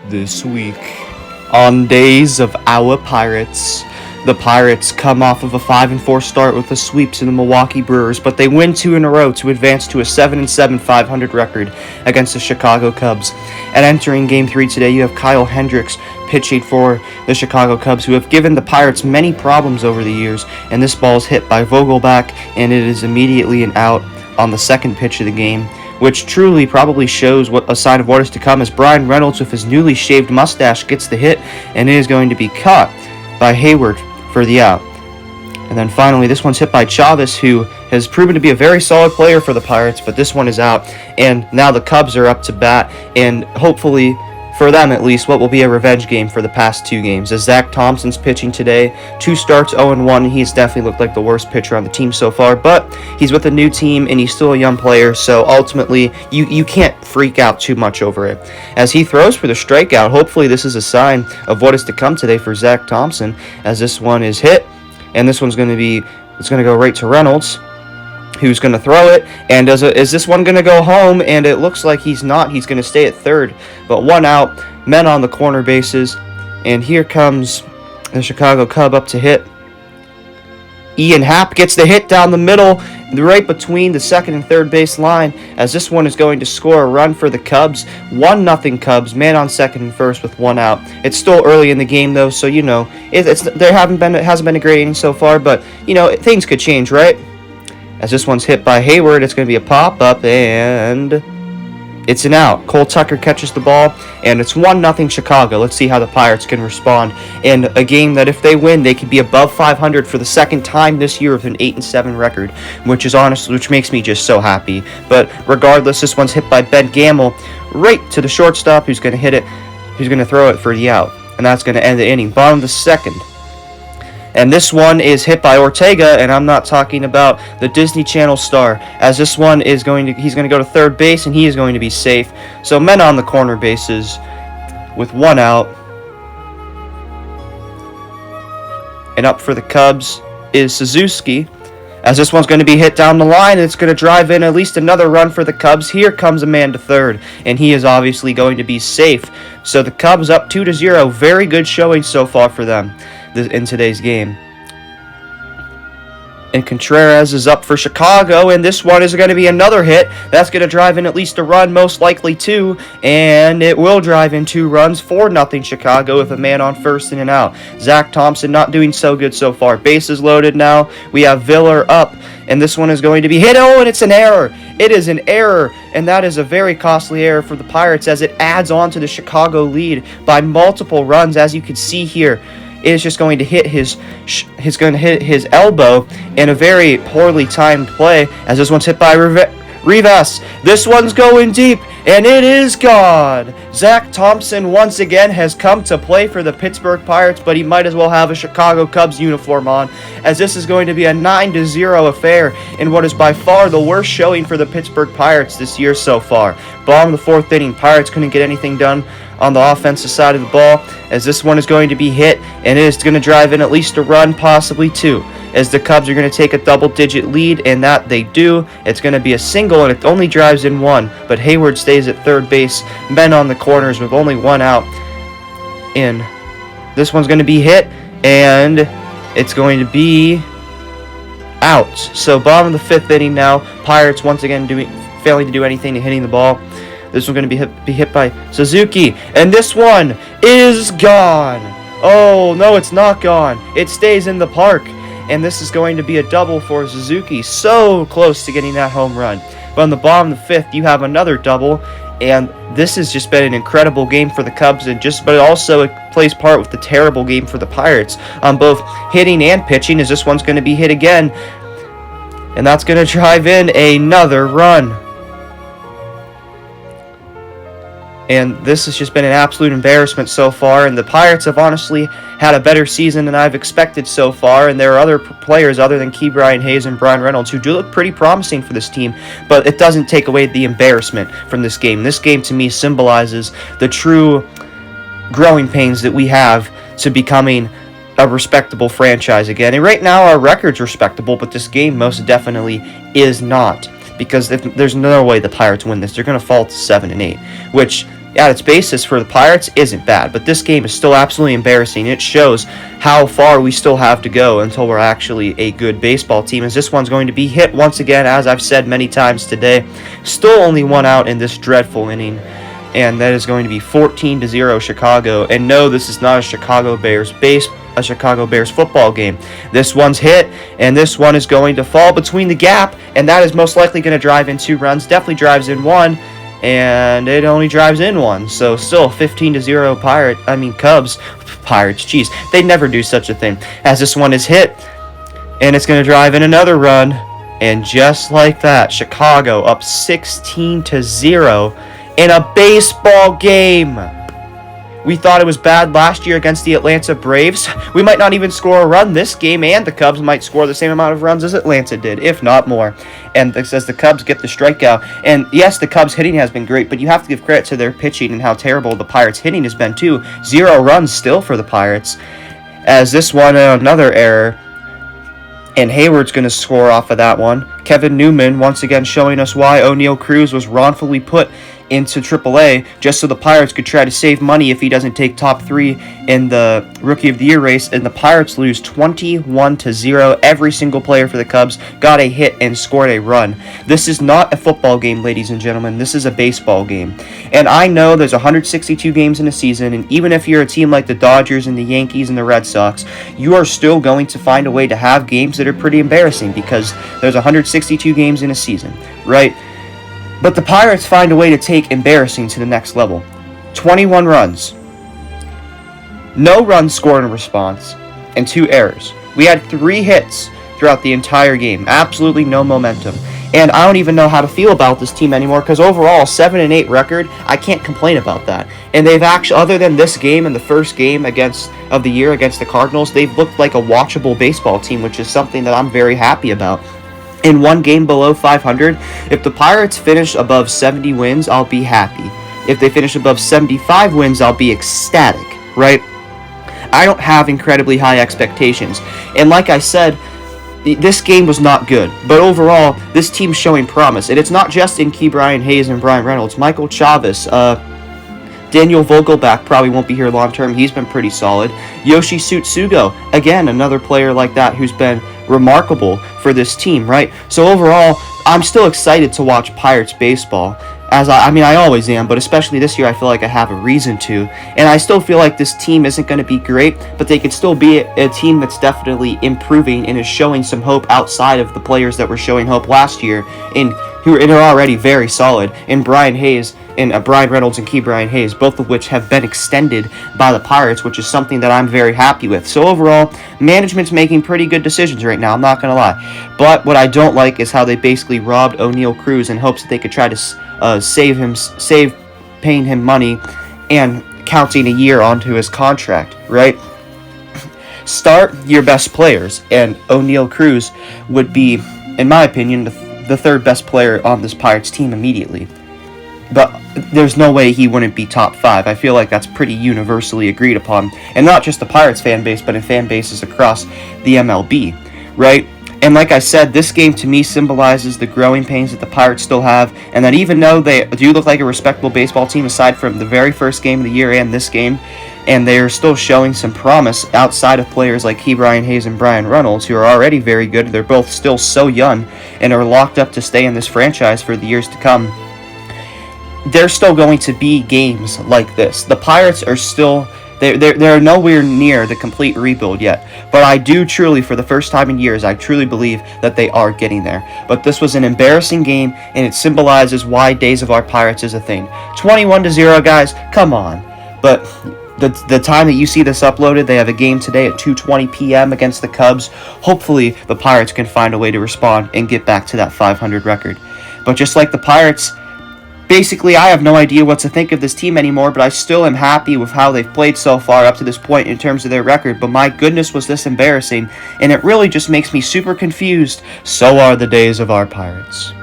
This week, on Days of Our Pirates, the Pirates come off of a 5-4 start with the sweeps in the Milwaukee Brewers, but they win 2 in a row to advance to a 7-7 .500 record against the Chicago Cubs. And entering Game 3 today, you have Kyle Hendricks pitching for the Chicago Cubs, who have given the Pirates many problems over the years, and this ball is hit by Vogelback, and it is immediately an out on the second pitch of the game, which truly probably shows a sign of what is to come, as Brian Reynolds with his newly shaved mustache gets the hit, and it is going to be caught by Hayward for the out. And then finally, this one's hit by Chavez, who has proven to be a very solid player for the Pirates, but this one is out, and now the Cubs are up to bat, and hopefully, for them at least, what will be a revenge game for the past 2 games, as Zach Thompson's pitching today. 2 starts, 0-1, and he's definitely looked like the worst pitcher on the team so far, but he's with a new team, and he's still a young player, so ultimately, you can't freak out too much over it. As he throws for the strikeout, hopefully this is a sign of what is to come today for Zach Thompson, as this one is hit, and this one's going to go right to Reynolds, who's going to throw it, and is this one going to go home? And it looks like he's not. He's going to stay at third, but 1 out, men on the corner bases, and here comes the Chicago Cub up to hit. Ian Happ gets the hit down the middle, right between the second and third base line, as this one is going to score a run for the Cubs. 1-0 Cubs, man on second and first with 1 out. It's still early in the game, though, so it hasn't been a great inning so far, but things could change, right? As this one's hit by Hayward, it's going to be a pop-up, and it's an out. Cole Tucker catches the ball, and it's 1-0 Chicago. Let's see how the Pirates can respond in a game that if they win, they could be above 500 for the second time this year with an 8-7 record, which makes me just so happy. But regardless, this one's hit by Ben Gamble right to the shortstop, who's going to hit it. Who's going to throw it for the out, and that's going to end the inning. Bottom of the second. And this one is hit by Ortega, and I'm not talking about the Disney Channel star, as this one he's going to go to third base, and he is going to be safe. So men on the corner bases with 1 out. And up for the Cubs is Suzuki, as this one's going to be hit down the line, and it's going to drive in at least another run for the Cubs. Here comes a man to third, and he is obviously going to be safe. So the Cubs up 2-0. Very good showing so far for them in today's game. And Contreras is up for Chicago, and this one is going to be another hit. That's going to drive in at least a run, most likely 2, and it will drive in 2 runs. 4-0 Chicago with a man on first and an out. Zach Thompson not doing so good so far. Bases loaded now. We have Viller up, and this one is going to be hit. Oh, and it's an error. It is an error, and that is a very costly error for the Pirates, as it adds on to the Chicago lead by multiple runs, as you can see here. It is just going to hit his elbow in a very poorly timed play, as this one's hit by Rivas. This one's going deep, and it is gone. Zach Thompson once again has come to play for the Pittsburgh Pirates, but he might as well have a Chicago Cubs uniform on, as this is going to be a 9-0 affair in what is by far the worst showing for the Pittsburgh Pirates this year so far. Bottom of the 4th inning, Pirates couldn't get anything done on the offensive side of the ball, as this one is going to be hit, and it is going to drive in at least a run, possibly 2, as the Cubs are going to take a double-digit lead, and that they do. It's going to be a single, and it only drives in 1, but Hayward stays at third base, men on the corners with only 1 out, and this one's going to be hit, and it's going to be out. So bottom of the 5th inning now, Pirates once again failing to do anything to hitting the ball. This one's going to be hit by Suzuki, and this one is gone. Oh, no, it's not gone. It stays in the park, and this is going to be a double for Suzuki. So close to getting that home run. But on the bottom of the 5th, you have another double, and this has just been an incredible game for the Cubs, but it also plays part with the terrible game for the Pirates on both hitting and pitching, as this one's going to be hit again, and that's going to drive in another run. And this has just been an absolute embarrassment so far, and the Pirates have honestly had a better season than I've expected so far, and there are other players other than Ke'Bryan Hayes and Brian Reynolds who do look pretty promising for this team, but it doesn't take away the embarrassment from this game. This game, to me, symbolizes the true growing pains that we have to becoming a respectable franchise again. And right now, our record's respectable, but this game most definitely is not, because there's no way the Pirates win this. They're going to fall to 7-8, which at its basis for the Pirates isn't bad, but this game is still absolutely embarrassing. It shows how far we still have to go until we're actually a good baseball team, as this one's going to be hit once again, as I've said many times today. Still only one out in this dreadful inning, and that is going to be 14-0 Chicago. And no, this is not a Chicago Bears football game. This one's hit, and this one is going to fall between the gap, and that is most likely going to drive in 2 runs. Definitely drives in 1, and it only drives in 1. So still 15-0 Cubs. Pirates, jeez, they never do such a thing. As this one is hit, and it's going to drive in another run, and just like that, Chicago up 16-0 in a baseball game. We thought it was bad last year against the Atlanta Braves. We might not even score a run this game, and the Cubs might score the same amount of runs as Atlanta did, if not more. And it says the Cubs get the strikeout. And yes, the Cubs hitting has been great, but you have to give credit to their pitching and how terrible the Pirates hitting has been too. 0 runs still for the Pirates. As this one, another error. And Hayward's going to score off of that one. Kevin Newman once again showing us why O'Neal Cruz was wrongfully put into AAA, just so the Pirates could try to save money if he doesn't take top 3 in the Rookie of the Year race. And the Pirates lose 21-0. Every single player for the Cubs got a hit and scored a run. This is not a football game, ladies and gentlemen. This is a baseball game. And I know there's 162 games in a season, and even if you're a team like the Dodgers and the Yankees and the Red Sox, you are still going to find a way to have games that are pretty embarrassing, because there's 162 games in a season, right? But the Pirates find a way to take embarrassing to the next level. 21 runs. No runs scored in response, and 2 errors. We had 3 hits throughout the entire game. Absolutely no momentum. And I don't even know how to feel about this team anymore, because overall, 7-8 record, I can't complain about that. And they've actually, other than this game and the first game of the year against the Cardinals, they've looked like a watchable baseball team, which is something that I'm very happy about. In one game below 500, if the Pirates finish above 70 wins, I'll be happy. If they finish above 75 wins, I'll be ecstatic, right? I don't have incredibly high expectations. And like I said, this game was not good. But overall, this team's showing promise. And it's not just in Ke'Bryan Hayes and Brian Reynolds. Michael Chavez, Daniel Vogelbach probably won't be here long term. He's been pretty solid. Yoshi Tsutsugo, again, another player like that who's been remarkable for this team, right? So overall, I'm still excited to watch Pirates baseball. As I always am, but especially this year, I feel like I have a reason to. And I still feel like this team isn't going to be great, but they could still be a team that's definitely improving and is showing some hope outside of the players that were showing hope last year, who are already very solid. In Brian Hayes and Brian Reynolds and Ke'Bryan Hayes, both of which have been extended by the Pirates, which is something that I'm very happy with. So overall, management's making pretty good decisions right now, I'm not going to lie. But what I don't like is how they basically robbed O'Neal Cruz in hopes that they could try to save paying him money and counting a year onto his contract, right? Start your best players, and O'Neal Cruz would be, in my opinion, the third best player on this Pirates team immediately. But there's no way he wouldn't be top 5. I feel like that's pretty universally agreed upon. And not just the Pirates fan base, but in fan bases across the MLB, right? And like I said, this game to me symbolizes the growing pains that the Pirates still have, and that even though they do look like a respectable baseball team aside from the very first game of the year and this game, and they are still showing some promise outside of players like Ke'Bryan Hayes and Brian Reynolds, who are already very good. They're both still so young and are locked up to stay in this franchise for the years to come. There's still going to be games like this. The Pirates are still... They're nowhere near the complete rebuild yet. But I do truly, for the first time in years, I truly believe that they are getting there. But this was an embarrassing game, and it symbolizes why Days of Our Pirates is a thing. 21-0, guys, come on. But the time that you see this uploaded, they have a game today at 2:20 p.m. against the Cubs. Hopefully, the Pirates can find a way to respond and get back to that 500 record. But just like the Pirates... Basically, I have no idea what to think of this team anymore, but I still am happy with how they've played so far up to this point in terms of their record. But my goodness, was this embarrassing, and it really just makes me super confused. So are the Days of Our Pirates.